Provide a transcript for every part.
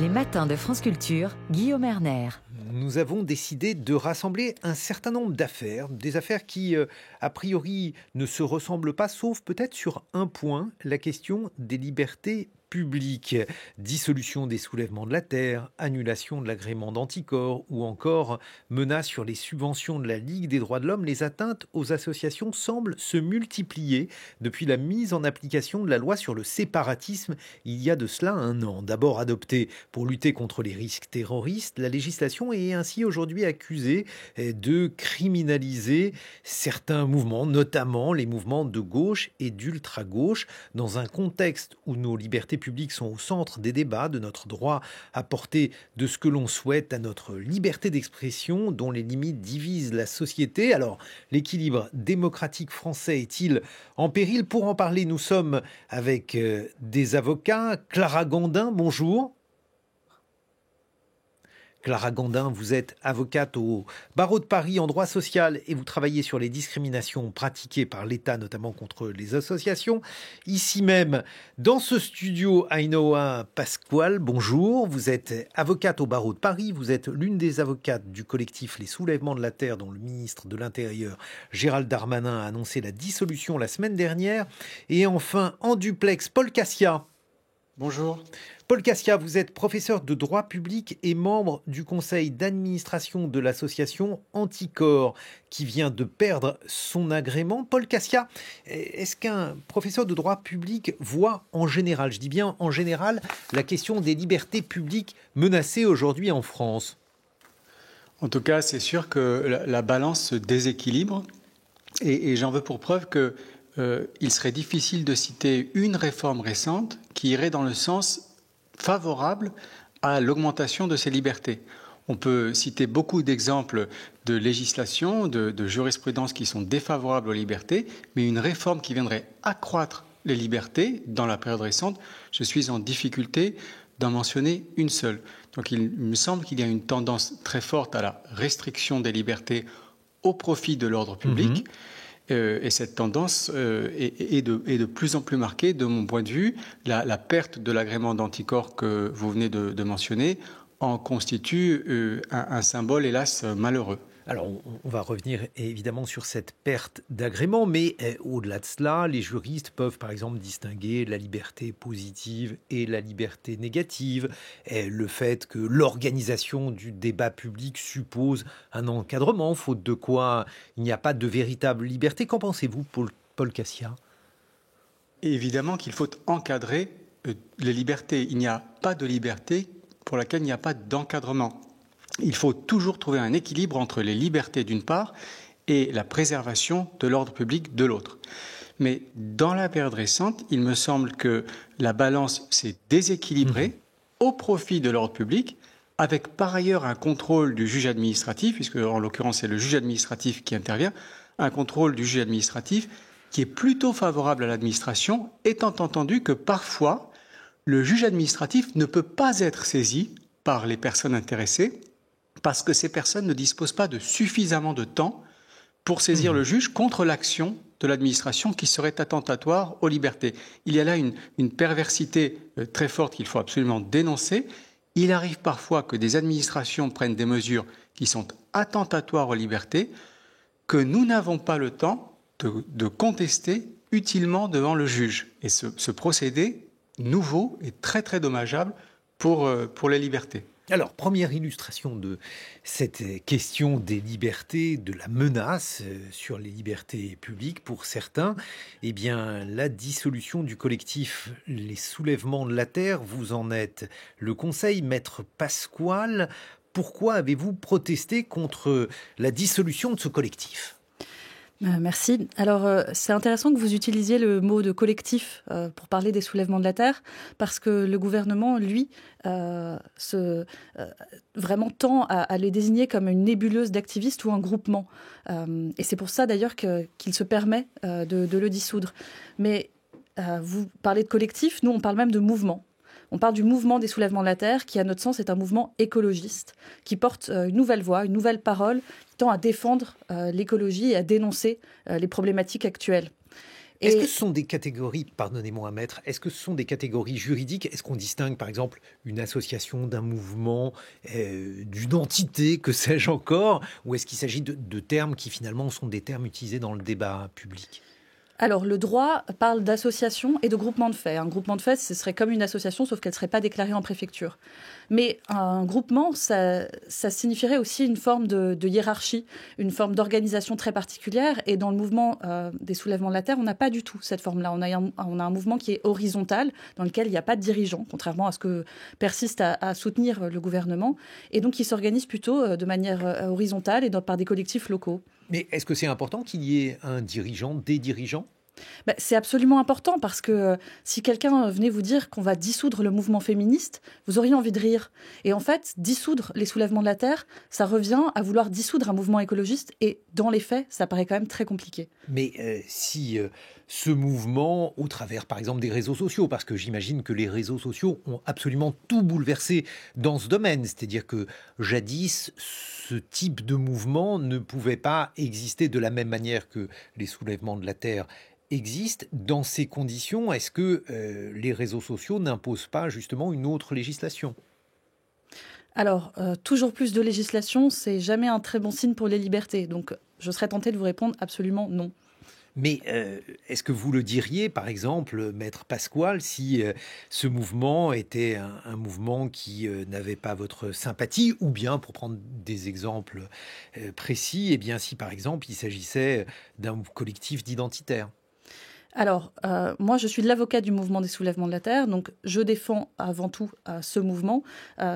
Les matins de France Culture, Guillaume Erner. Nous avons décidé de rassembler un certain nombre d'affaires, des affaires qui, a priori, ne se ressemblent pas, sauf peut-être sur un point, la question des libertés publiques. Dissolution des soulèvements de la terre, annulation de l'agrément d'Anticor ou encore menace sur les subventions de la Ligue des droits de l'homme, les atteintes aux associations semblent se multiplier depuis la mise en application de la loi sur le séparatisme il y a de cela un an. D'abord adoptée pour lutter contre les risques terroristes, la législation est ainsi aujourd'hui accusée de criminaliser certains mouvements, notamment les mouvements de gauche et d'ultra-gauche, dans un contexte où nos libertés publiques sont au centre des débats, de notre droit à porter de ce que l'on souhaite à notre liberté d'expression, dont les limites divisent la société. Alors, l'équilibre démocratique français est-il en péril? Pour en parler, nous sommes avec des avocats. Clara Gandin, bonjour. Clara Gandin, vous êtes avocate au barreau de Paris en droit social et vous travaillez sur les discriminations pratiquées par l'État, notamment contre les associations. Ici même, dans ce studio, Ainoa Pasquale, bonjour. Vous êtes avocate au barreau de Paris. Vous êtes l'une des avocates du collectif Les Soulèvements de la Terre, dont le ministre de l'Intérieur, Gérald Darmanin, a annoncé la dissolution la semaine dernière. Et enfin, en duplex, Paul Cassia. Bonjour. Paul Cassia, vous êtes professeur de droit public et membre du conseil d'administration de l'association Anticor, qui vient de perdre son agrément. Paul Cassia, est-ce qu'un professeur de droit public voit en général, je dis bien en général, la question des libertés publiques menacées aujourd'hui en France? En tout cas, c'est sûr que la balance se déséquilibre et j'en veux pour preuve que il serait difficile de citer une réforme récente qui irait dans le sens favorable à l'augmentation de ces libertés. On peut citer beaucoup d'exemples de législation, de jurisprudence qui sont défavorables aux libertés, mais une réforme qui viendrait accroître les libertés dans la période récente, je suis en difficulté d'en mentionner une seule. Donc il me semble qu'il y a une tendance très forte à la restriction des libertés au profit de l'ordre public. Et cette tendance est de plus en plus marquée, de mon point de vue. La perte de l'agrément d'Anticor que vous venez de mentionner en constitue un symbole, hélas, malheureux. Alors, on va revenir évidemment sur cette perte d'agrément, mais au-delà de cela, les juristes peuvent par exemple distinguer la liberté positive et la liberté négative, et le fait que l'organisation du débat public suppose un encadrement, faute de quoi il n'y a pas de véritable liberté. Qu'en pensez-vous, Paul Cassia? Évidemment qu'il faut encadrer les libertés. Il n'y a pas de liberté pour laquelle il n'y a pas d'encadrement. Il faut toujours trouver un équilibre entre les libertés d'une part et la préservation de l'ordre public de l'autre. Mais dans la période récente, il me semble que la balance s'est déséquilibrée au profit de l'ordre public, avec par ailleurs un contrôle du juge administratif, puisque en l'occurrence c'est le juge administratif qui intervient, un contrôle du juge administratif qui est plutôt favorable à l'administration, étant entendu que parfois le juge administratif ne peut pas être saisi par les personnes intéressées, parce que ces personnes ne disposent pas de suffisamment de temps pour saisir le juge contre l'action de l'administration qui serait attentatoire aux libertés. Il y a là une perversité très forte qu'il faut absolument dénoncer. Il arrive parfois que des administrations prennent des mesures qui sont attentatoires aux libertés, que nous n'avons pas le temps de contester utilement devant le juge. Et ce procédé nouveau est très très dommageable pour les libertés. Alors, première illustration de cette question des libertés, de la menace sur les libertés publiques pour certains, eh bien, la dissolution du collectif Les Soulèvements de la Terre, vous en êtes le conseil, Maître Pasquale. Pourquoi avez-vous protesté contre la dissolution de ce collectif ? Merci. Alors, c'est intéressant que vous utilisiez le mot de collectif pour parler des soulèvements de la Terre, parce que le gouvernement, lui, vraiment tend à les désigner comme une nébuleuse d'activistes ou un groupement. Et c'est pour ça, d'ailleurs, qu'il se permet de le dissoudre. Mais vous parlez de collectif, nous, on parle même de mouvement. On parle du mouvement des soulèvements de la Terre, qui, à notre sens, est un mouvement écologiste, qui porte une nouvelle voix, une nouvelle parole, qui tend à défendre l'écologie et à dénoncer les problématiques actuelles. Est-ce que ce sont des catégories, pardonnez-moi maître, est-ce que ce sont des catégories juridiques? Est-ce qu'on distingue par exemple une association d'un mouvement, d'une entité, que sais-je encore? Ou est-ce qu'il s'agit de termes qui finalement sont des termes utilisés dans le débat public? Alors, le droit parle d'association et de groupement de fait. Un groupement de fait, ce serait comme une association, sauf qu'elle ne serait pas déclarée en préfecture. Mais un groupement, ça signifierait aussi une forme de hiérarchie, une forme d'organisation très particulière. Et dans le mouvement des soulèvements de la terre, on n'a pas du tout cette forme-là. On a un mouvement qui est horizontal, dans lequel il n'y a pas de dirigeant, contrairement à ce que persiste à soutenir le gouvernement. Et donc, il s'organise plutôt de manière horizontale et par des collectifs locaux. Mais est-ce que c'est important qu'il y ait un dirigeant, des dirigeants? C'est absolument important parce que si quelqu'un venait vous dire qu'on va dissoudre le mouvement féministe, vous auriez envie de rire. Et en fait, dissoudre les soulèvements de la terre, ça revient à vouloir dissoudre un mouvement écologiste. Et dans les faits, ça paraît quand même très compliqué. Mais si ce mouvement, au travers par exemple des réseaux sociaux, parce que j'imagine que les réseaux sociaux ont absolument tout bouleversé dans ce domaine, c'est-à-dire que jadis, ce type de mouvement ne pouvait pas exister de la même manière que les soulèvements de la terre existent. Dans ces conditions, est-ce que les réseaux sociaux n'imposent pas justement une autre législation? Alors, toujours plus de législation, c'est jamais un très bon signe pour les libertés. Donc, je serais tentée de vous répondre absolument non. Mais est-ce que vous le diriez, par exemple, Maître Pasquale, si ce mouvement était un mouvement qui n'avait pas votre sympathie, ou bien, pour prendre des exemples précis, eh bien, si par exemple il s'agissait d'un collectif d'identitaires? Alors, moi, je suis l'avocat du mouvement des soulèvements de la terre, donc je défends avant tout ce mouvement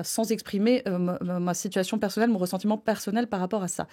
sans exprimer ma situation personnelle, mon ressentiment personnel par rapport à ça.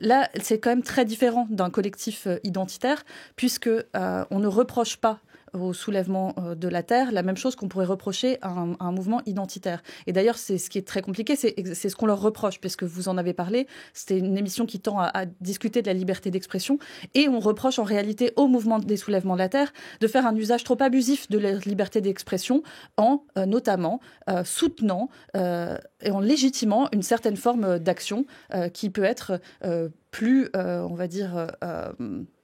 Là, c'est quand même très différent d'un collectif identitaire, puisque on ne reproche pas au soulèvement de la terre la même chose qu'on pourrait reprocher à un mouvement identitaire. Et d'ailleurs, c'est ce qui est très compliqué, c'est ce qu'on leur reproche, puisque vous en avez parlé. C'était une émission qui tend à discuter de la liberté d'expression, et on reproche en réalité au mouvement des soulèvements de la terre de faire un usage trop abusif de la liberté d'expression en notamment soutenant et en légitimant une certaine forme d'action qui peut être plus, on va dire...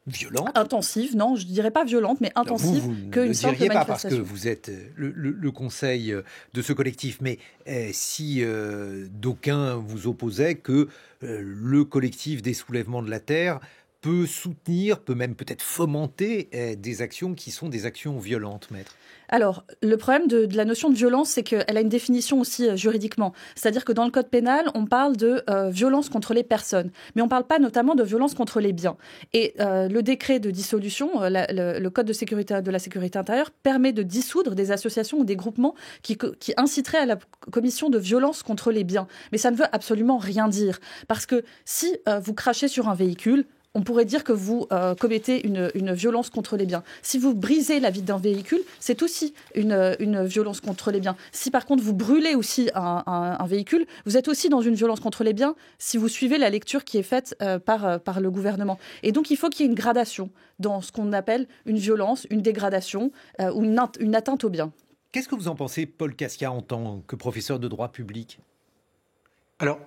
violente? Intensive, non, je ne dirais pas violente, mais intensive qu'une sorte de manifestation. Vous ne le diriez pas parce que vous êtes le conseil de ce collectif, mais si d'aucuns vous opposaient que le collectif des soulèvements de la terre peut soutenir, peut même peut-être fomenter des actions qui sont des actions violentes, maître? Alors, le problème de la notion de violence, c'est qu'elle a une définition aussi juridiquement. C'est-à-dire que dans le code pénal, on parle de violence contre les personnes, mais on ne parle pas notamment de violence contre les biens. Et le décret de dissolution, le code de la sécurité intérieure, permet de dissoudre des associations ou des groupements qui inciteraient à la commission de violence contre les biens. Mais ça ne veut absolument rien dire. Parce que si vous crachez sur un véhicule, on pourrait dire que vous commettez une violence contre les biens. Si vous brisez la vitre d'un véhicule, c'est aussi une violence contre les biens. Si par contre vous brûlez aussi un véhicule, vous êtes aussi dans une violence contre les biens si vous suivez la lecture qui est faite par le gouvernement. Et donc il faut qu'il y ait une gradation dans ce qu'on appelle une violence, une dégradation ou une atteinte aux biens. Qu'est-ce que vous en pensez, Paul Casca, en tant que professeur de droit public? Alors,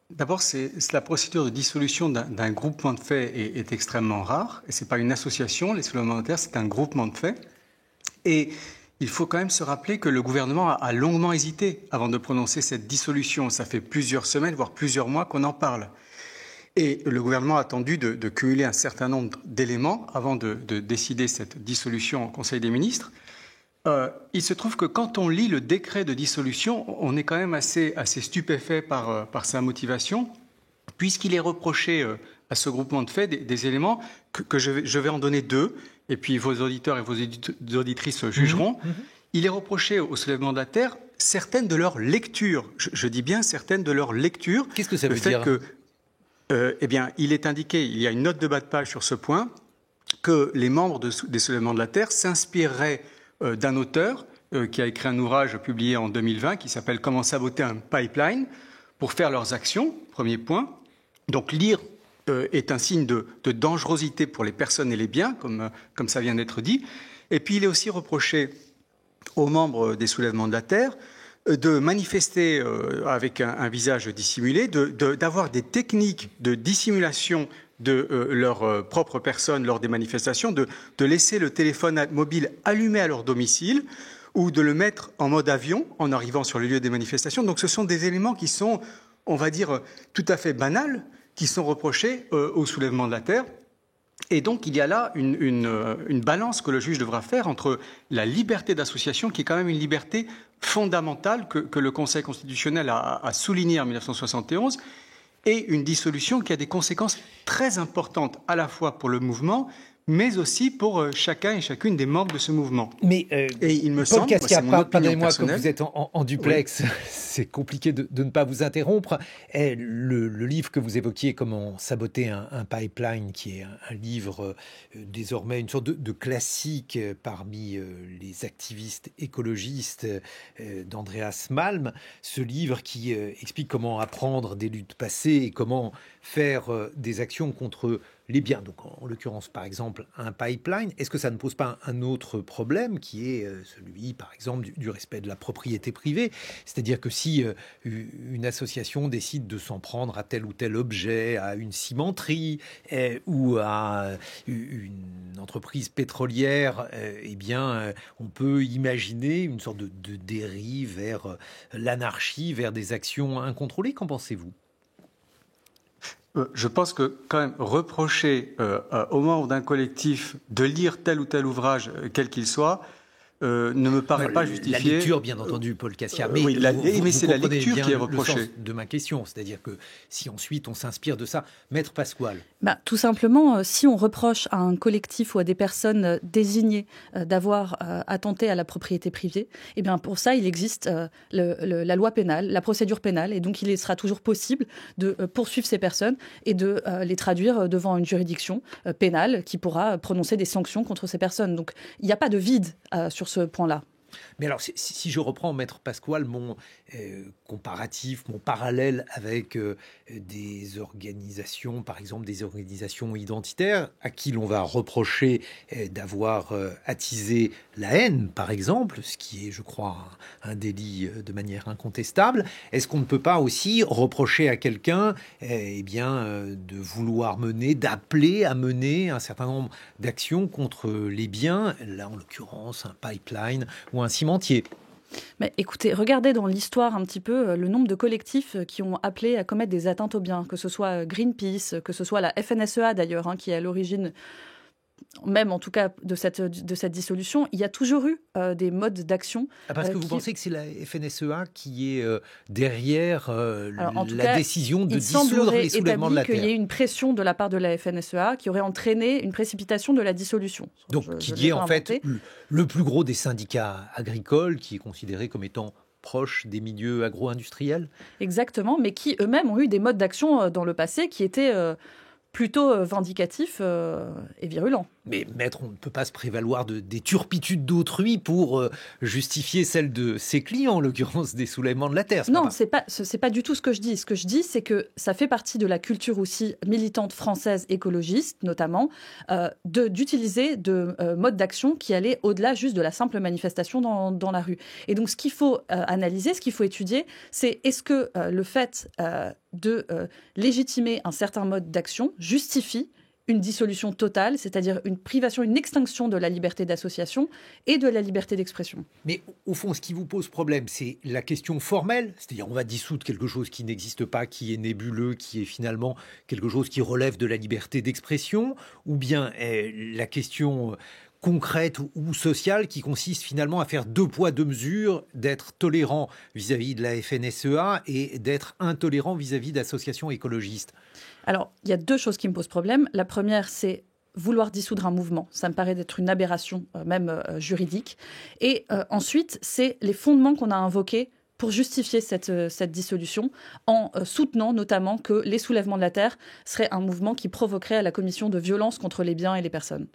d'abord, la procédure de dissolution d'un groupement de faits est extrêmement rare. Et ce n'est pas une association, les soulèvements de terre, c'est un groupement de faits. Et il faut quand même se rappeler que le gouvernement a longuement hésité avant de prononcer cette dissolution. Ça fait plusieurs semaines, voire plusieurs mois qu'on en parle. Et le gouvernement a attendu de cumuler un certain nombre d'éléments avant de décider cette dissolution au Conseil des ministres. Il se trouve que quand on lit le décret de dissolution, on est quand même assez stupéfait par sa motivation, puisqu'il est reproché à ce groupement de faits des éléments que je vais en donner deux, et puis vos auditeurs et vos auditrices jugeront. Il est reproché au soulèvement de la terre certaines de leurs lectures. Je dis bien certaines de leurs lectures. Qu'est-ce que ça veut dire? Eh bien, il est indiqué, il y a une note de bas de page sur ce point, que les membres des soulèvements de la terre s'inspireraient d'un auteur qui a écrit un ouvrage publié en 2020 qui s'appelle « Comment saboter un pipeline » pour faire leurs actions, premier point. Donc lire est un signe de dangerosité pour les personnes et les biens, comme ça vient d'être dit. Et puis il est aussi reproché aux membres des soulèvements de la terre de manifester avec un visage dissimulé, d'avoir des techniques de dissimulation de leur propre personne lors des manifestations, de laisser le téléphone mobile allumé à leur domicile ou de le mettre en mode avion en arrivant sur le lieu des manifestations. Donc ce sont des éléments qui sont, on va dire, tout à fait banals, qui sont reprochés au soulèvement de la Terre. Et donc il y a là une balance que le juge devra faire entre la liberté d'association, qui est quand même une liberté fondamentale que le Conseil constitutionnel a soulignée en 1971, et une dissolution qui a des conséquences très importantes à la fois pour le mouvement, mais aussi pour chacun et chacune des membres de ce mouvement. Mais et il me Paul semble, Cassia, c'est mon opinion pardonnez-moi, comme personnelle. vous êtes en duplex, oui. C'est compliqué de ne pas vous interrompre. Le livre que vous évoquiez, Comment saboter un pipeline, qui est un livre désormais une sorte de classique parmi les activistes écologistes d'Andreas Malm, ce livre qui explique comment apprendre des luttes passées et comment faire des actions contre les biens, donc en l'occurrence par exemple un pipeline. Est-ce que ça ne pose pas un autre problème qui est celui par exemple du respect de la propriété privée? C'est-à-dire que si une association décide de s'en prendre à tel ou tel objet, à une cimenterie ou à une entreprise pétrolière, eh bien on peut imaginer une sorte de dérive vers l'anarchie, vers des actions incontrôlées. Qu'en pensez-vous? Je pense que quand même reprocher aux membres d'un collectif de lire tel ou tel ouvrage, quel qu'il soit, ne me paraît pas justifié. La lecture, bien entendu, Paul Cassia, mais, oui, mais c'est la lecture qui est reprochée. Le sens de ma question, c'est-à-dire que si ensuite on s'inspire de ça, Maître Pasquale. Tout simplement, si on reproche à un collectif ou à des personnes désignées d'avoir attenté à la propriété privée, eh bien pour ça, il existe la loi pénale, la procédure pénale, et donc il sera toujours possible de poursuivre ces personnes et de les traduire devant une juridiction pénale qui pourra prononcer des sanctions contre ces personnes. Donc il n'y a pas de vide sur ce point-là. Mais alors, si je reprends, Maître Pasquale, mon comparatif, mon parallèle avec des organisations, par exemple des organisations identitaires, à qui l'on va reprocher d'avoir attisé la haine, par exemple, ce qui est, je crois, un délit de manière incontestable, est-ce qu'on ne peut pas aussi reprocher à quelqu'un de vouloir d'appeler à mener un certain nombre d'actions contre les biens, là en l'occurrence un pipeline ou un cimentier? Mais écoutez, regardez dans l'histoire un petit peu le nombre de collectifs qui ont appelé à commettre des atteintes aux biens, que ce soit Greenpeace, que ce soit la FNSEA d'ailleurs, qui est à l'origine, même en tout cas de cette dissolution. Il y a toujours eu des modes d'action. Parce que vous pensez que c'est la FNSEA qui est derrière la décision de dissoudre les soulèvements de la Terre? Il semblerait qu'il y ait une pression de la part de la FNSEA qui aurait entraîné une précipitation de la dissolution. Donc qui est en fait le plus gros des syndicats agricoles, qui est considéré comme étant proche des milieux agro-industriels? Exactement, mais qui eux-mêmes ont eu des modes d'action dans le passé qui étaient plutôt vindicatifs et virulents. Mais maître, on ne peut pas se prévaloir des turpitudes d'autrui pour justifier celles de ses clients, en l'occurrence des soulèvements de la Terre. Non, c'est pas du tout ce que je dis. Ce que je dis, c'est que ça fait partie de la culture aussi militante française écologiste, notamment, d'utiliser de modes d'action qui allaient au-delà juste de la simple manifestation dans la rue. Et donc, ce qu'il faut analyser, ce qu'il faut étudier, c'est est-ce que le fait de légitimer un certain mode d'action justifie une dissolution totale, c'est-à-dire une privation, une extinction de la liberté d'association et de la liberté d'expression. Mais au fond, ce qui vous pose problème, c'est la question formelle, c'est-à-dire on va dissoudre quelque chose qui n'existe pas, qui est nébuleux, qui est finalement quelque chose qui relève de la liberté d'expression, ou bien la question concrète ou sociale qui consiste finalement à faire 2 poids 2 mesures, d'être tolérant vis-à-vis de la FNSEA et d'être intolérant vis-à-vis d'associations écologistes? Alors, il y a 2 choses qui me posent problème. La première, c'est vouloir dissoudre un mouvement. Ça me paraît d'être une aberration, même juridique. Et ensuite, c'est les fondements qu'on a invoqués pour justifier cette dissolution, en soutenant notamment que les soulèvements de la Terre seraient un mouvement qui provoquerait la commission de violences contre les biens et les personnes.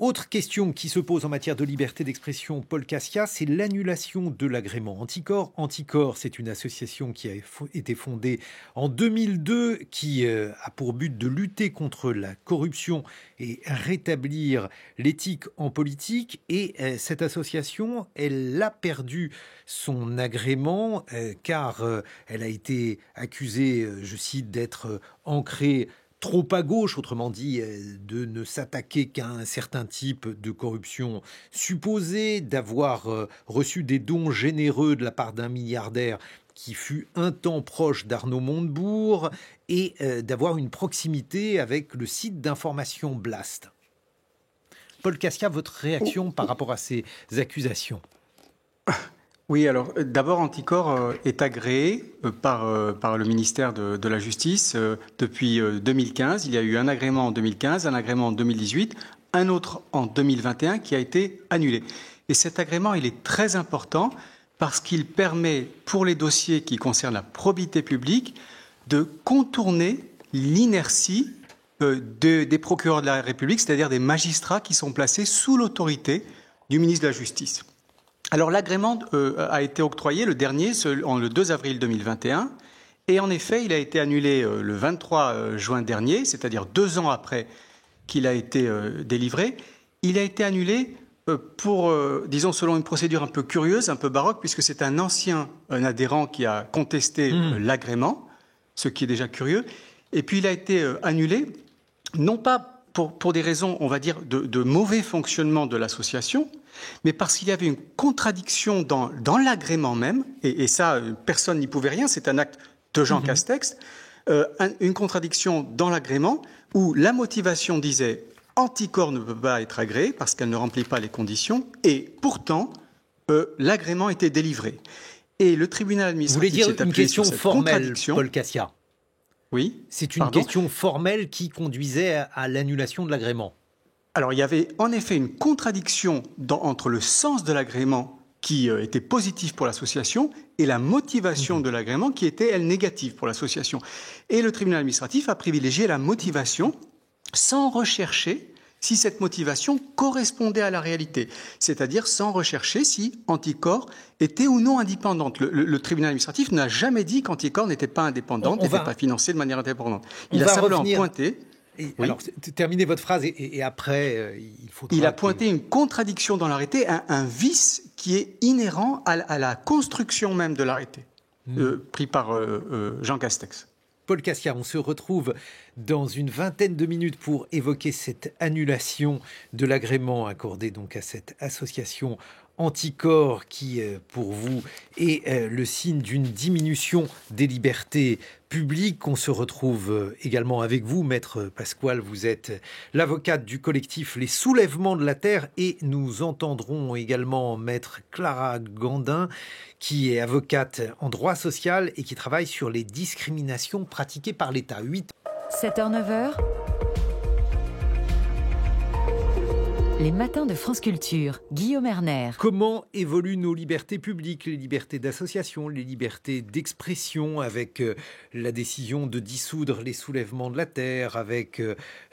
Autre question qui se pose en matière de liberté d'expression, Paul Cassia, c'est l'annulation de l'agrément Anticor. Anticor, c'est une association qui a été fondée en 2002, qui a pour but de lutter contre la corruption et rétablir l'éthique en politique. Et cette association, elle a perdu son agrément car elle a été accusée, je cite, d'être ancrée trop à gauche, autrement dit, de ne s'attaquer qu'à un certain type de corruption supposée, d'avoir reçu des dons généreux de la part d'un milliardaire qui fut un temps proche d'Arnaud Montebourg, et d'avoir une proximité avec le site d'information Blast. Paul Cassia, votre réaction par rapport à ces accusations ? Oui, alors d'abord, Anticor est agréé par le ministère de la Justice depuis 2015. Il y a eu un agrément en 2015, un agrément en 2018, un autre en 2021 qui a été annulé. Et cet agrément, il est très important parce qu'il permet, pour les dossiers qui concernent la probité publique, de contourner l'inertie des procureurs de la République, c'est-à-dire des magistrats qui sont placés sous l'autorité du ministre de la Justice. Alors l'agrément a été octroyé, le dernier, le 2 avril 2021, et en effet, il a été annulé le 23 juin dernier, c'est-à-dire 2 ans après qu'il a été délivré. Il a été annulé pour, disons, selon une procédure un peu curieuse, un peu baroque, puisque c'est un adhérent qui a contesté l'agrément, ce qui est déjà curieux. Et puis il a été annulé, non pas pour des raisons, on va dire, de mauvais fonctionnement de l'association, mais parce qu'il y avait une contradiction dans l'agrément même, et ça, personne n'y pouvait rien, c'est un acte de Jean Castex, une contradiction dans l'agrément où la motivation disait « Anticor ne peut pas être agréé parce qu'elle ne remplit pas les conditions », et pourtant, l'agrément était délivré. Et le tribunal administratif s'est appuyé sur cette Vous voulez dire une question formelle, Paul Cassia ? Oui. C'est une question formelle qui conduisait à l'annulation de l'agrément. Alors, il y avait en effet une contradiction entre le sens de l'agrément qui était positif pour l'association et la motivation de l'agrément qui était, elle, négative pour l'association. Et le tribunal administratif a privilégié la motivation sans rechercher si cette motivation correspondait à la réalité, c'est-à-dire sans rechercher si Anticor était ou non indépendante. Le tribunal administratif n'a jamais dit qu'Anticor n'était pas indépendante, n'était pas financée de manière indépendante. Il a simplement pointé... Oui. Alors, terminez votre phrase et après, il faudra... Il a pointé une contradiction dans l'arrêté, un vice qui est inhérent à la construction même de l'arrêté, pris par Jean Castex. Paul Cassia, on se retrouve dans une vingtaine de minutes pour évoquer cette annulation de l'agrément accordé donc à cette association Anticor qui, pour vous, est le signe d'une diminution des libertés publiques. On se retrouve également avec vous, Maître Pasquale. Vous êtes l'avocate du collectif Les Soulèvements de la Terre et nous entendrons également Maître Clara Gandin qui est avocate en droit social et qui travaille sur les discriminations pratiquées par l'État. 7h, 9h. Les matins de France Culture, Guillaume Erner. Comment évoluent nos libertés publiques, les libertés d'association, les libertés d'expression, avec la décision de dissoudre les Soulèvements de la Terre, avec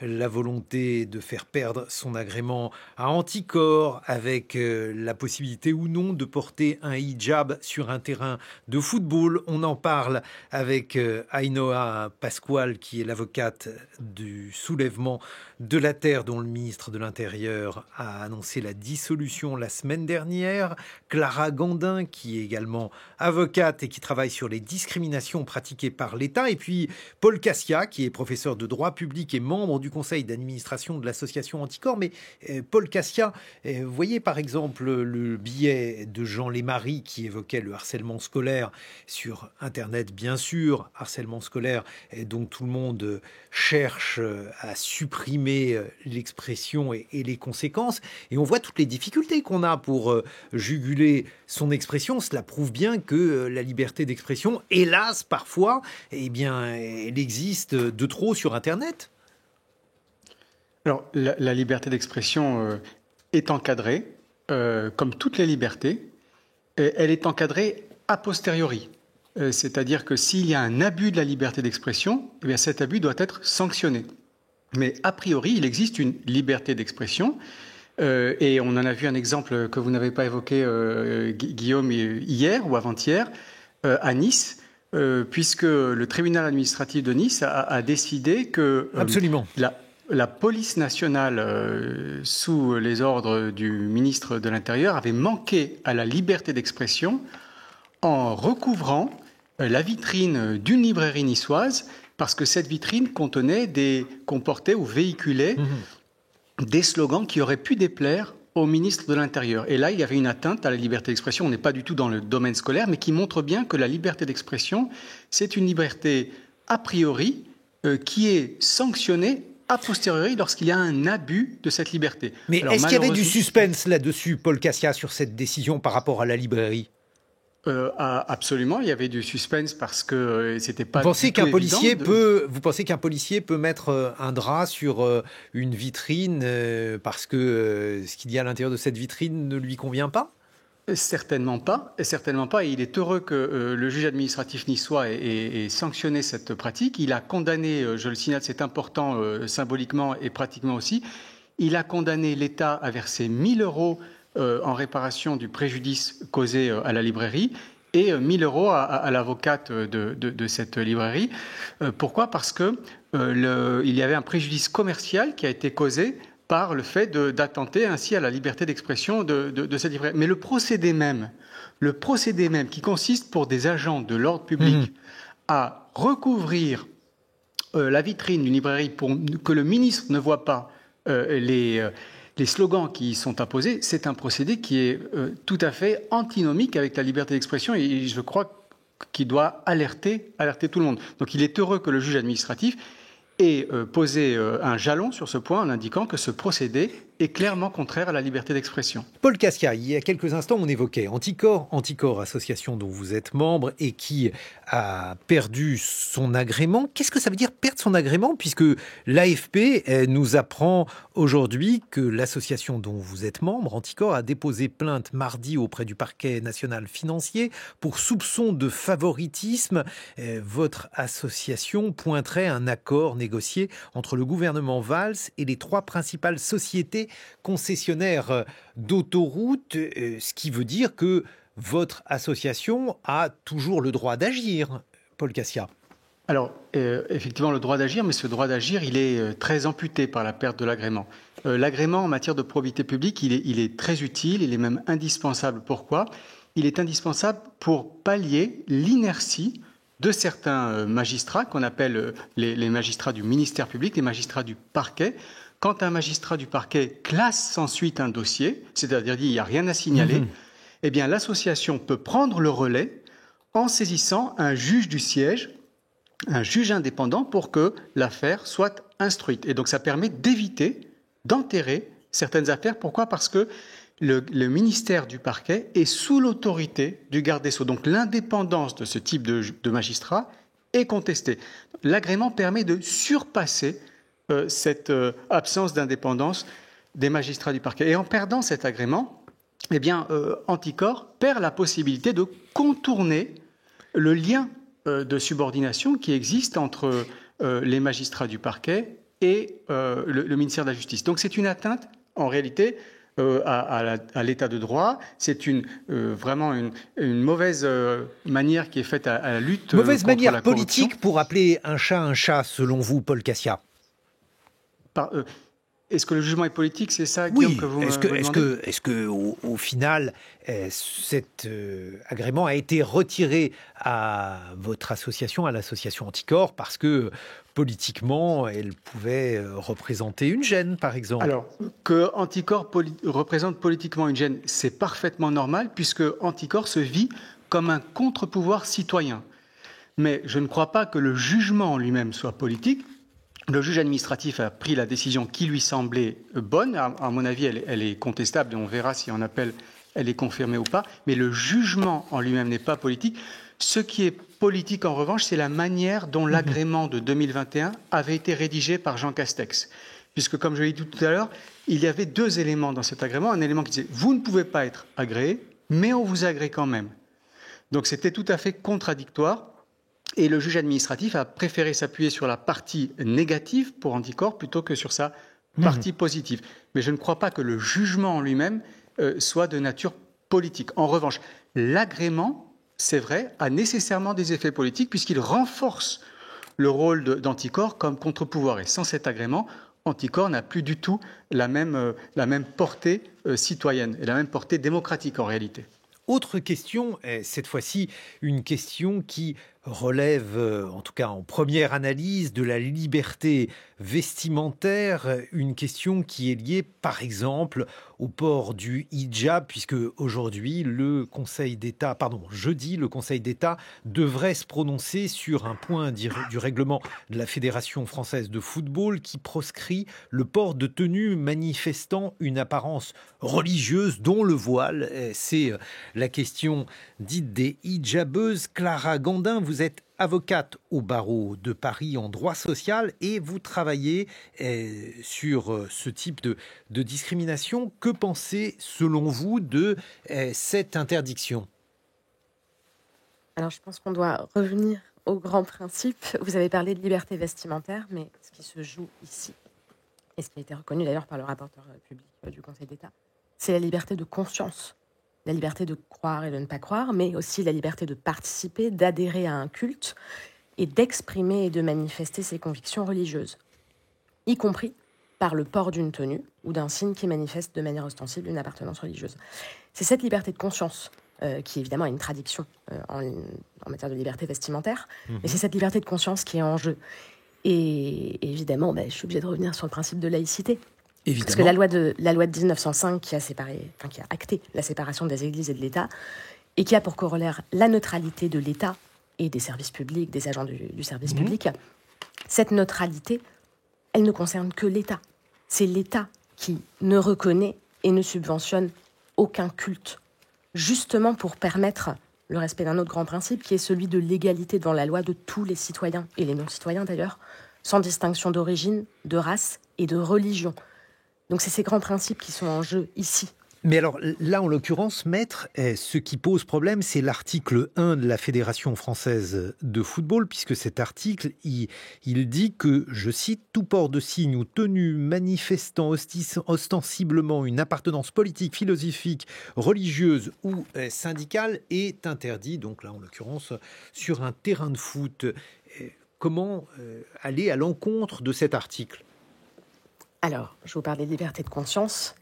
la volonté de faire perdre son agrément à Anticor, avec la possibilité ou non de porter un hijab sur un terrain de football. On en parle avec Ainhoa Pasquale, qui est l'avocate du Soulèvement de la Terre, dont le ministre de l'Intérieur a annoncé la dissolution la semaine dernière. Clara Gandin, qui est également avocate et qui travaille sur les discriminations pratiquées par l'État. Et puis Paul Cassia, qui est professeur de droit public et membre du conseil d'administration de l'association Anticor. Mais Paul Cassia, vous voyez par exemple le billet de Jean Lémarie qui évoquait le harcèlement scolaire sur Internet, bien sûr, harcèlement scolaire dont tout le monde cherche à supprimer l'expression et les conséquences. Et on voit toutes les difficultés qu'on a pour juguler son expression. Cela prouve bien que la liberté d'expression, hélas, parfois, eh bien, elle existe de trop sur Internet. Alors, la liberté d'expression est encadrée, comme toutes les libertés. Elle est encadrée a posteriori. C'est-à-dire que s'il y a un abus de la liberté d'expression, eh bien, cet abus doit être sanctionné. Mais a priori, il existe une liberté d'expression. Et on en a vu un exemple que vous n'avez pas évoqué, Guillaume, hier ou avant-hier, à Nice, puisque le tribunal administratif de Nice a décidé que la police nationale, sous les ordres du ministre de l'Intérieur, avait manqué à la liberté d'expression en recouvrant la vitrine d'une librairie niçoise parce que cette vitrine comportait ou véhiculait des slogans qui auraient pu déplaire au ministre de l'Intérieur. Et là, il y avait une atteinte à la liberté d'expression. On n'est pas du tout dans le domaine scolaire, mais qui montre bien que la liberté d'expression, c'est une liberté a priori qui est sanctionnée a posteriori lorsqu'il y a un abus de cette liberté. Mais est-ce qu'il y avait du suspense là-dessus, Paul Cassia, sur cette décision par rapport à la librairie ? Absolument, il y avait du suspense parce que c'était pas. Vous pensez qu'un policier peut mettre un drap sur une vitrine parce que ce qu'il y a à l'intérieur de cette vitrine ne lui convient pas ? Certainement pas. Et il est heureux que le juge administratif niçois ait sanctionné cette pratique. Il a condamné, je le signale, c'est important symboliquement et pratiquement aussi, il a condamné l'État à verser 1 000 € en réparation du préjudice causé à la librairie et 1 000 € à l'avocate de cette librairie. Pourquoi ? Parce que il y avait un préjudice commercial qui a été causé par le fait d'attenter ainsi à la liberté d'expression de cette librairie. Mais le procédé même qui consiste pour des agents de l'ordre public à recouvrir la vitrine d'une librairie pour que le ministre ne voit pas les slogans qui sont imposés, c'est un procédé qui est tout à fait antinomique avec la liberté d'expression et je crois qu'il doit alerter tout le monde. Donc il est heureux que le juge administratif ait posé un jalon sur ce point en indiquant que ce procédé est clairement contraire à la liberté d'expression. Paul Cassia, il y a quelques instants, on évoquait Anticor, association dont vous êtes membre et qui a perdu son agrément. Qu'est-ce que ça veut dire perdre son agrément ? Puisque l'AFP nous apprend aujourd'hui que l'association dont vous êtes membre, Anticor, a déposé plainte mardi auprès du parquet national financier pour soupçon de favoritisme. Votre association pointerait un accord négocié entre le gouvernement Valls et les 3 principales sociétés concessionnaire d'autoroutes, ce qui veut dire que votre association a toujours le droit d'agir, Paul Cassia. Alors, effectivement, le droit d'agir, mais ce droit d'agir, il est très amputé par la perte de l'agrément. L'agrément en matière de probité publique, il est très utile, il est même indispensable. Pourquoi ? Il est indispensable pour pallier l'inertie de certains magistrats, qu'on appelle les magistrats du ministère public, les magistrats du parquet. Quand un magistrat du parquet classe sans suite un dossier, c'est-à-dire dit il n'y a rien à signaler, eh bien l'association peut prendre le relais en saisissant un juge du siège, un juge indépendant pour que l'affaire soit instruite. Et donc ça permet d'éviter, d'enterrer certaines affaires. Pourquoi ? Parce que le ministère du parquet est sous l'autorité du garde des Sceaux. Donc l'indépendance de ce type de magistrat est contestée. L'agrément permet de surpasser cette absence d'indépendance des magistrats du parquet. Et en perdant cet agrément, eh bien, Anticor perd la possibilité de contourner le lien de subordination qui existe entre les magistrats du parquet et le ministère de la Justice. Donc c'est une atteinte, en réalité, à l'état de droit. C'est vraiment une mauvaise manière qui est faite à la lutte mauvaise contre manière la politique corruption. pour appeler un chat, selon vous, Paul Cassia. Est-ce que le jugement est politique, c'est ça, Guillaume, oui. que vous me demandez ? Est-ce que au final, cet agrément a été retiré à votre association, à l'association Anticor, parce que politiquement, elle pouvait représenter une gêne, par exemple ? Alors, que Anticor représente politiquement une gêne, c'est parfaitement normal, puisque Anticor se vit comme un contre-pouvoir citoyen. Mais je ne crois pas que le jugement en lui-même soit politique. Le juge administratif a pris la décision qui lui semblait bonne. À mon avis, elle est contestable et on verra si en appel elle est confirmée ou pas. Mais le jugement en lui-même n'est pas politique. Ce qui est politique, en revanche, c'est la manière dont l'agrément de 2021 avait été rédigé par Jean Castex. Puisque, comme je l'ai dit tout à l'heure, il y avait 2 éléments dans cet agrément. Un élément qui disait « vous ne pouvez pas être agréé, mais on vous agrée quand même ». Donc c'était tout à fait contradictoire. Et le juge administratif a préféré s'appuyer sur la partie négative pour Anticor plutôt que sur sa partie positive. Mais je ne crois pas que le jugement en lui-même soit de nature politique. En revanche, l'agrément, c'est vrai, a nécessairement des effets politiques puisqu'il renforce le rôle d'Anticor comme contre-pouvoir. Et sans cet agrément, Anticor n'a plus du tout la même portée citoyenne et la même portée démocratique en réalité. Autre question, cette fois-ci une question qui relève, en tout cas en première analyse, de la liberté vestimentaire, une question qui est liée par exemple au port du hijab, puisque aujourd'hui jeudi, le Conseil d'État devrait se prononcer sur un point du règlement de la Fédération française de football qui proscrit le port de tenues manifestant une apparence religieuse, dont le voile. C'est la question dite des hijabeuses. Clara Gandin, vous êtes avocate au barreau de Paris en droit social et vous travaillez sur ce type de discrimination. Que pensez, selon vous, de cette interdiction ? Alors, je pense qu'on doit revenir au grand principe. Vous avez parlé de liberté vestimentaire, mais ce qui se joue ici, et ce qui a été reconnu d'ailleurs par le rapporteur public du Conseil d'État, c'est la liberté de conscience. La liberté de croire et de ne pas croire, mais aussi la liberté de participer, d'adhérer à un culte et d'exprimer et de manifester ses convictions religieuses, y compris par le port d'une tenue ou d'un signe qui manifeste de manière ostensible une appartenance religieuse. C'est cette liberté de conscience qui évidemment a une traduction en matière de liberté vestimentaire, mais c'est cette liberté de conscience qui est en jeu. Et évidemment, je suis obligée de revenir sur le principe de laïcité. Évidemment. Parce que la loi de 1905 qui a acté la séparation des églises et de l'État, et qui a pour corollaire la neutralité de l'État et des services publics, des agents du service public, cette neutralité, elle ne concerne que l'État. C'est l'État qui ne reconnaît et ne subventionne aucun culte, justement pour permettre le respect d'un autre grand principe, qui est celui de l'égalité devant la loi de tous les citoyens, et les non-citoyens d'ailleurs, sans distinction d'origine, de race et de religion. Donc c'est ces grands principes qui sont en jeu ici. Mais alors là, en l'occurrence, maître, ce qui pose problème, c'est l'article 1 de la Fédération française de football, puisque cet article, il dit que, je cite, « Tout port de signe ou tenue manifestant ostensiblement une appartenance politique, philosophique, religieuse ou syndicale est interdit », donc là, en l'occurrence, sur un terrain de foot. Comment aller à l'encontre de cet article ? Alors, je vous parlais de liberté de conscience.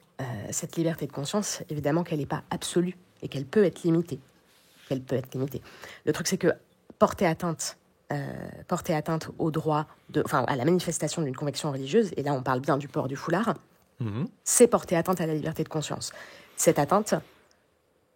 Cette liberté de conscience, évidemment qu'elle n'est pas absolue et qu'elle peut être limitée. Le truc, c'est que porter atteinte au droit, à la manifestation d'une conviction religieuse, et là on parle bien du port du foulard, c'est porter atteinte à la liberté de conscience. Cette atteinte,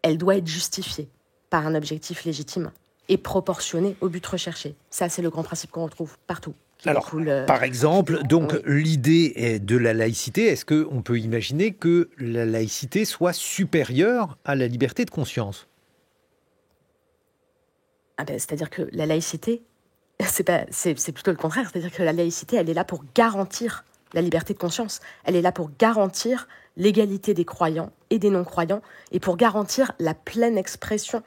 elle doit être justifiée par un objectif légitime et proportionné au but recherché. Ça, c'est le grand principe qu'on retrouve partout. Alors, par exemple, donc l'idée de la laïcité, est-ce qu'on peut imaginer que la laïcité soit supérieure à la liberté de conscience ? C'est-à-dire que la laïcité, c'est plutôt le contraire. C'est-à-dire que la laïcité, elle est là pour garantir la liberté de conscience. Elle est là pour garantir l'égalité des croyants et des non-croyants et pour garantir la pleine expression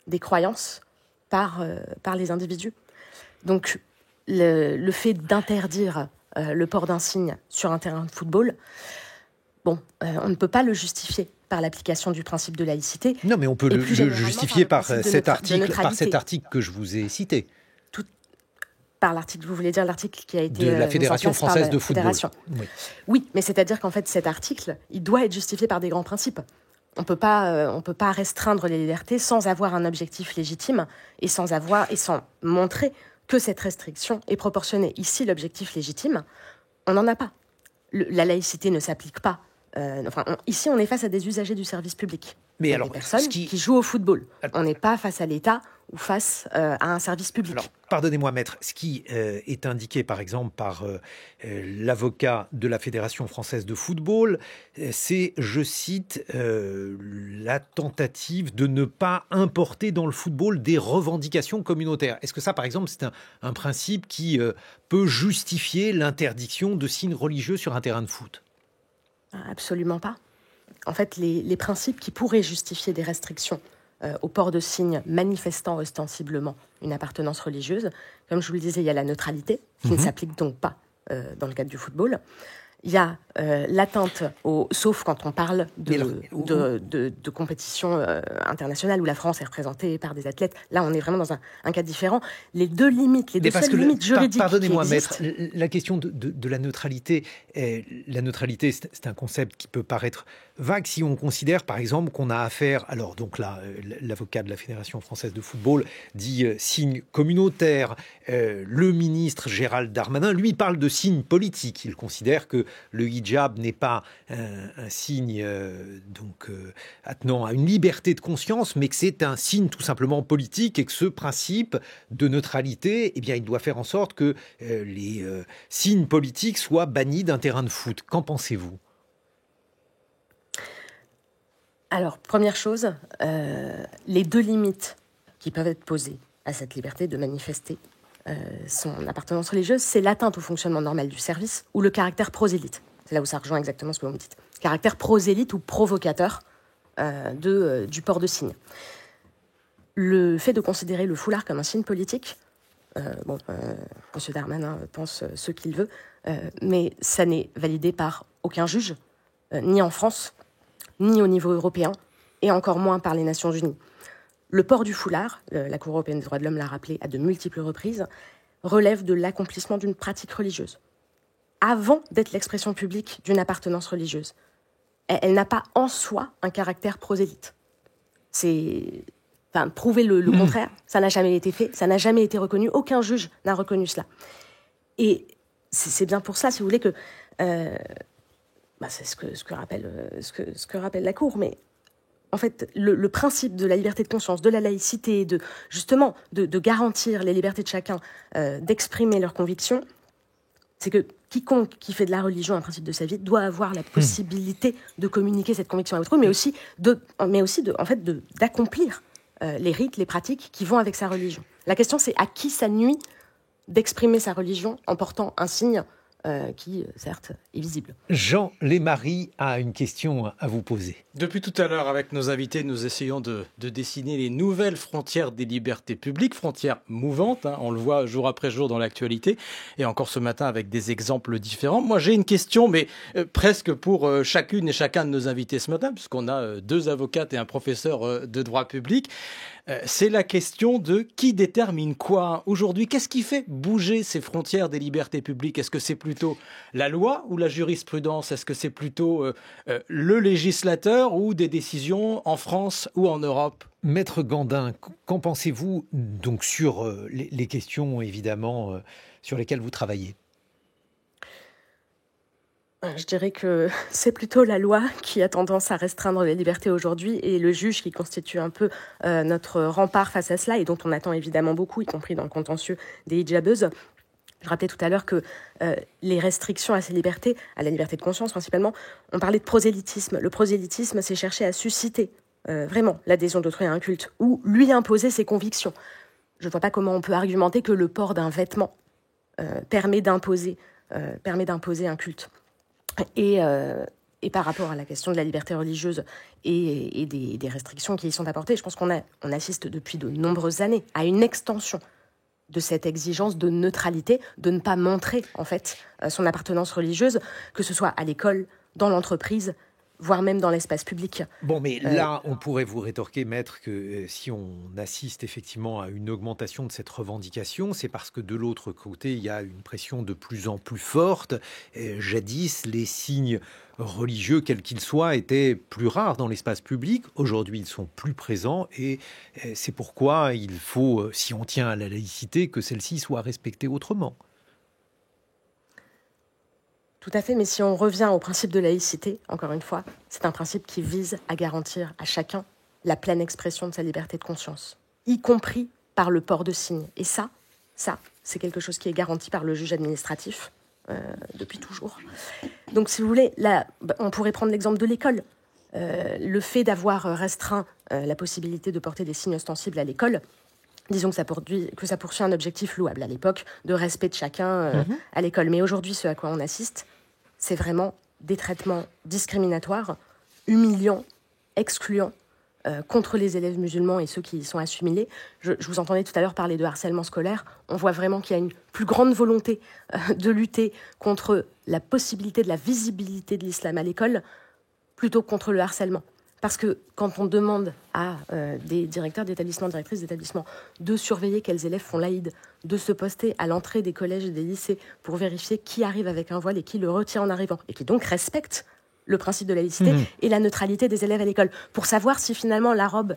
des croyances par les individus. Donc, le fait d'interdire le port d'un signe sur un terrain de football, on ne peut pas le justifier par l'application du principe de laïcité. Non, mais on peut le justifier par cet article que je vous ai cité. Par l'article, vous voulez dire l'article qui a été de la Fédération française de football. Oui, mais c'est-à-dire qu'en fait, cet article, il doit être justifié par des grands principes. On peut pas restreindre les libertés sans avoir un objectif légitime et sans montrer que cette restriction est proportionnée. Ici, l'objectif légitime, on n'en a pas. La laïcité ne s'applique pas. Ici, on est face à des usagers du service public. Mais alors, des personnes qui jouent au football. On n'est pas face à l'État ou face à un service public. Alors, pardonnez-moi, maître, ce qui est indiqué, par exemple, par l'avocat de la Fédération française de football, c'est, je cite, la tentative de ne pas importer dans le football des revendications communautaires. Est-ce que ça, par exemple, c'est un principe qui peut justifier l'interdiction de signes religieux sur un terrain de foot ? Absolument pas. En fait, les principes qui pourraient justifier des restrictions au port de signes manifestant ostensiblement une appartenance religieuse, comme je vous le disais, il y a la neutralité, qui ne s'applique donc pas dans le cadre du football. il y a l'atteinte, sauf quand on parle de compétition internationale où la France est représentée par des athlètes. Là, on est vraiment dans un cas différent. Les deux limites, les deux seules limites juridiques pardonnez-moi, qui existent... maître, la question de la neutralité, la neutralité, c'est un concept qui peut paraître vague si on considère, par exemple, qu'on a affaire... Alors, donc là, l'avocat de la Fédération française de football dit signe communautaire. Le ministre Gérald Darmanin, lui, parle de signe politique. Il considère que le hijab n'est pas un signe attenant à une liberté de conscience, mais que c'est un signe tout simplement politique et que ce principe de neutralité, eh bien, il doit faire en sorte que les signes politiques soient bannis d'un terrain de foot. Qu'en pensez-vous ? Alors, première chose, les deux limites qui peuvent être posées à cette liberté de manifester son appartenance religieuse, c'est l'atteinte au fonctionnement normal du service ou le caractère prosélyte. C'est là où ça rejoint exactement ce que vous me dites. Caractère prosélyte ou provocateur du port de signe. Le fait de considérer le foulard comme un signe politique, M. Darmanin pense ce qu'il veut, mais ça n'est validé par aucun juge, ni en France, ni au niveau européen, et encore moins par les Nations Unies. Le port du foulard, la Cour européenne des droits de l'homme l'a rappelé à de multiples reprises, relève de l'accomplissement d'une pratique religieuse, avant d'être l'expression publique d'une appartenance religieuse. Elle n'a pas en soi un caractère prosélyte. Prouver le contraire, ça n'a jamais été fait, ça n'a jamais été reconnu, aucun juge n'a reconnu cela. Et c'est bien pour ça, si vous voulez, que c'est ce que rappelle la Cour, mais en fait, le principe de la liberté de conscience, de la laïcité, de garantir les libertés de chacun, d'exprimer leurs convictions, c'est que quiconque qui fait de la religion un principe de sa vie doit avoir la possibilité de communiquer cette conviction à autrui, mais aussi d'accomplir les rites, les pratiques qui vont avec sa religion. La question, c'est à qui ça nuit d'exprimer sa religion en portant un signe qui, certes, est visible. Jean Lémarie a une question à vous poser. Depuis tout à l'heure, avec nos invités, nous essayons de dessiner les nouvelles frontières des libertés publiques, frontières mouvantes, on le voit jour après jour dans l'actualité, et encore ce matin avec des exemples différents. Moi, j'ai une question, mais presque pour chacune et chacun de nos invités ce matin, puisqu'on a 2 avocates et un professeur de droit public. C'est la question de qui détermine quoi aujourd'hui. Qu'est-ce qui fait bouger ces frontières des libertés publiques ? Est-ce que c'est plutôt la loi ou la jurisprudence ? Est-ce que c'est plutôt le législateur ou des décisions en France ou en Europe ? Maître Gandin, qu'en pensez-vous donc sur les questions évidemment sur lesquelles vous travaillez ? Je dirais que c'est plutôt la loi qui a tendance à restreindre les libertés aujourd'hui et le juge qui constitue un peu notre rempart face à cela et dont on attend évidemment beaucoup, y compris dans le contentieux des hijabeuses. Je rappelais tout à l'heure que les restrictions à ces libertés, à la liberté de conscience principalement, on parlait de prosélytisme. Le prosélytisme, c'est chercher à susciter vraiment l'adhésion d'autrui à un culte ou lui imposer ses convictions. Je ne vois pas comment on peut argumenter que le port d'un vêtement permet d'imposer un culte. Et par rapport à la question de la liberté religieuse et des restrictions qui y sont apportées, je pense qu'on assiste depuis de nombreuses années à une extension de cette exigence de neutralité, de ne pas montrer en fait son appartenance religieuse, que ce soit à l'école, dans l'entreprise, voire même dans l'espace public. Bon, mais là, on pourrait vous rétorquer, maître, que si on assiste effectivement à une augmentation de cette revendication, c'est parce que de l'autre côté, il y a une pression de plus en plus forte. Jadis, les signes religieux, quels qu'ils soient, étaient plus rares dans l'espace public. Aujourd'hui, ils sont plus présents et c'est pourquoi il faut, si on tient à la laïcité, que celle-ci soit respectée autrement. Tout à fait, mais si on revient au principe de laïcité, encore une fois, c'est un principe qui vise à garantir à chacun la pleine expression de sa liberté de conscience, y compris par le port de signes. Et ça, c'est quelque chose qui est garanti par le juge administratif depuis toujours. Donc, si vous voulez, là, on pourrait prendre l'exemple de l'école. Le fait d'avoir restreint la possibilité de porter des signes ostensibles à l'école, disons que ça poursuit un objectif louable à l'époque, de respect de chacun à l'école. Mais aujourd'hui, ce à quoi on assiste, c'est vraiment des traitements discriminatoires, humiliants, excluants, contre les élèves musulmans et ceux qui y sont assimilés. Je vous entendais tout à l'heure parler de harcèlement scolaire. On voit vraiment qu'il y a une plus grande volonté de lutter contre la possibilité de la visibilité de l'islam à l'école plutôt que contre le harcèlement. Parce que quand on demande à des directeurs d'établissement, directrices d'établissement de surveiller quels élèves font l'Aïd, de se poster à l'entrée des collèges et des lycées pour vérifier qui arrive avec un voile et qui le retire en arrivant, et qui donc respecte le principe de laïcité et la neutralité des élèves à l'école, pour savoir si finalement la robe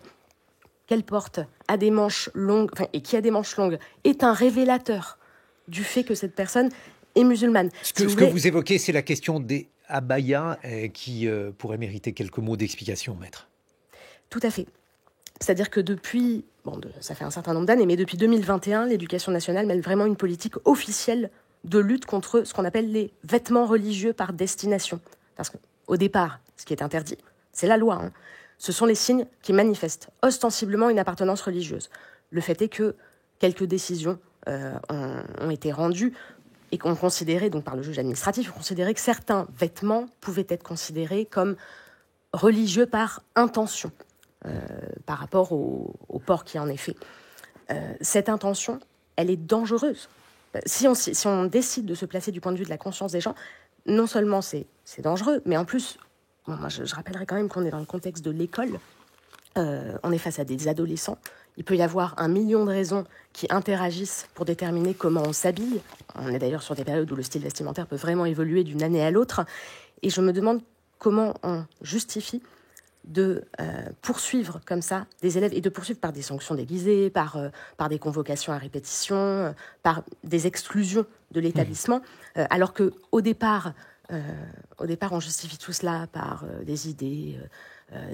qu'elle porte a des manches longues, et qui a des manches longues, est un révélateur du fait que cette personne est musulmane. Ce que vous évoquez, c'est la question des abayas qui pourrait mériter quelques mots d'explication, maître. Tout à fait. C'est-à-dire que depuis, ça fait un certain nombre d'années, mais depuis 2021, l'éducation nationale mène vraiment une politique officielle de lutte contre ce qu'on appelle les vêtements religieux par destination. Parce qu'au départ, ce qui est interdit, c'est la loi. Ce sont les signes qui manifestent ostensiblement une appartenance religieuse. Le fait est que quelques décisions ont été rendues et qu'on considérait, donc par le juge administratif, on considérait que certains vêtements pouvaient être considérés comme religieux par intention, par rapport au port qui en est fait. Cette intention, elle est dangereuse. Si on décide de se placer du point de vue de la conscience des gens, non seulement c'est dangereux, mais en plus, moi je rappellerai quand même qu'on est dans le contexte de l'école, on est face à des adolescents, il peut y avoir 1 million de raisons qui interagissent pour déterminer comment on s'habille. On est d'ailleurs sur des périodes où le style vestimentaire peut vraiment évoluer d'une année à l'autre, et je me demande comment on justifie de poursuivre comme ça des élèves, et de poursuivre par des sanctions déguisées, par des convocations à répétition, par des exclusions de l'établissement, alors qu'au départ, on justifie tout cela par des idées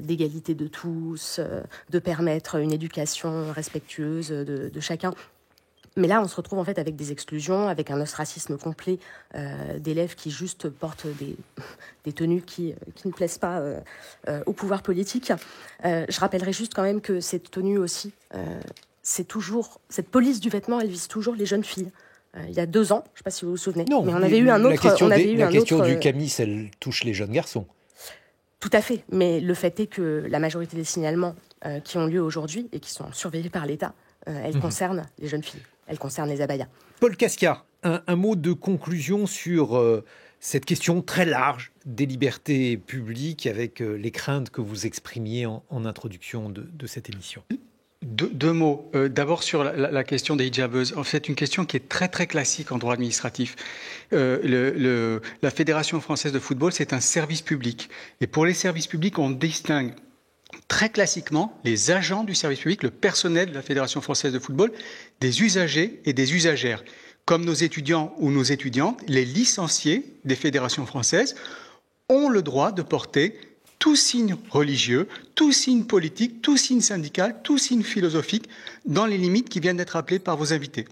d'égalité de tous, de permettre une éducation respectueuse de chacun. Mais là, on se retrouve en fait avec des exclusions, avec un ostracisme complet d'élèves qui juste portent des tenues qui ne plaisent pas au pouvoir politique. Je rappellerai juste quand même que cette tenue aussi, c'est toujours cette police du vêtement, elle vise toujours les jeunes filles. Il y a 2 ans, je ne sais pas si vous vous souvenez, non, mais on avait eu un autre. La question du camis, elle touche les jeunes garçons. Tout à fait, mais le fait est que la majorité des signalements qui ont lieu aujourd'hui et qui sont surveillés par l'État, elles concernent les jeunes filles. Elle concerne les abayas. Paul Casca, un mot de conclusion sur cette question très large des libertés publiques avec les craintes que vous exprimiez en introduction de cette émission. Deux mots. D'abord sur la question des hijabeuses. En fait, une question qui est très très classique en droit administratif. La Fédération française de football, c'est un service public. Et pour les services publics, on distingue très classiquement les agents du service public, le personnel de la Fédération française de football, des usagers et des usagères. Comme nos étudiants ou nos étudiantes, les licenciés des fédérations françaises ont le droit de porter tout signe religieux, tout signe politique, tout signe syndical, tout signe philosophique, dans les limites qui viennent d'être rappelées par vos invités.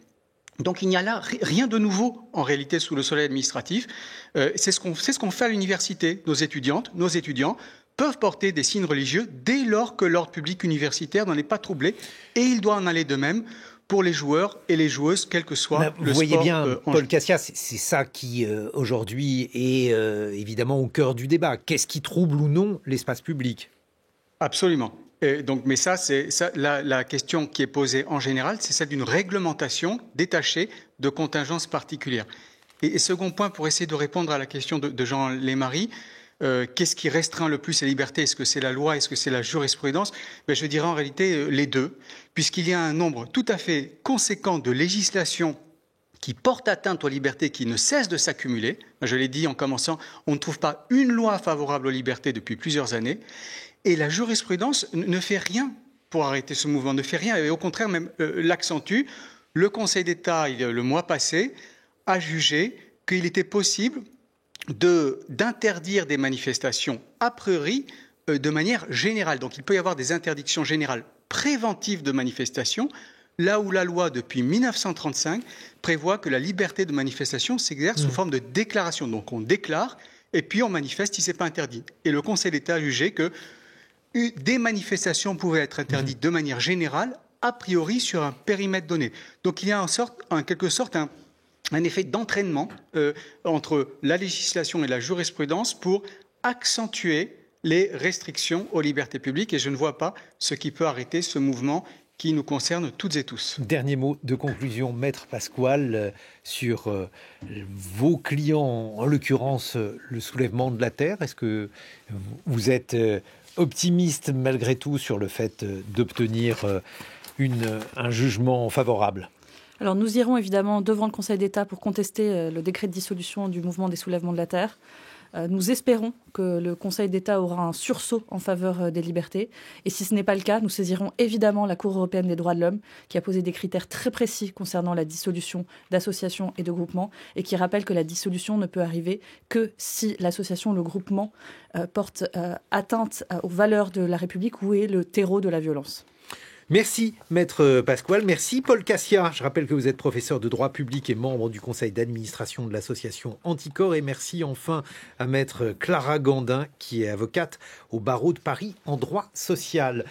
Donc il n'y a là rien de nouveau en réalité sous le soleil administratif. C'est ce qu'on fait à l'université. Nos étudiantes, nos étudiants peuvent porter des signes religieux dès lors que l'ordre public universitaire n'en est pas troublé, et il doit en aller de même pour les joueurs et les joueuses, quel que soit le sport. Vous voyez bien, Paul Casca, c'est ça qui aujourd'hui est évidemment au cœur du débat. Qu'est-ce qui trouble ou non l'espace public ? Absolument. Et donc, mais la question qui est posée en général, c'est celle d'une réglementation détachée de contingences particulières. Et second point, pour essayer de répondre à la question de Jean Lémarie, qu'est-ce qui restreint le plus les libertés ? Est-ce que c'est la loi ? Est-ce que c'est la jurisprudence ? Je dirais en réalité les deux, puisqu'il y a un nombre tout à fait conséquent de législations qui portent atteinte aux libertés, qui ne cessent de s'accumuler. Je l'ai dit en commençant, on ne trouve pas une loi favorable aux libertés depuis plusieurs années, et la jurisprudence ne fait rien pour arrêter ce mouvement, ne fait rien, et au contraire même l'accentue. Le Conseil d'État, le mois passé, a jugé qu'il était possible d'interdire des manifestations a priori de manière générale. Donc il peut y avoir des interdictions générales préventives de manifestations, là où la loi depuis 1935 prévoit que la liberté de manifestation s'exerce sous forme de déclaration. Donc on déclare et puis on manifeste si ce n'est pas interdit. Et le Conseil d'État a jugé que des manifestations pouvaient être interdites de manière générale, a priori sur un périmètre donné. Donc il y a en quelque sorte un effet d'entraînement entre la législation et la jurisprudence pour accentuer les restrictions aux libertés publiques et je ne vois pas ce qui peut arrêter ce mouvement qui nous concerne toutes et tous. Dernier mot de conclusion, Maître Pasquale, sur vos clients, en l'occurrence le soulèvement de la Terre. Est-ce que vous êtes optimiste malgré tout sur le fait d'obtenir un jugement favorable ? Alors nous irons évidemment devant le Conseil d'État pour contester le décret de dissolution du mouvement des soulèvements de la Terre. Nous espérons que le Conseil d'État aura un sursaut en faveur des libertés. Et si ce n'est pas le cas, nous saisirons évidemment la Cour européenne des droits de l'homme, qui a posé des critères très précis concernant la dissolution d'associations et de groupements, et qui rappelle que la dissolution ne peut arriver que si l'association ou le groupement porte atteinte aux valeurs de la République ou est le terreau de la violence. Merci Maître Pasquale, merci Paul Cassia. Je rappelle que vous êtes professeur de droit public et membre du conseil d'administration de l'association Anticor. Et merci enfin à Maître Clara Gandin qui est avocate au barreau de Paris en droit social.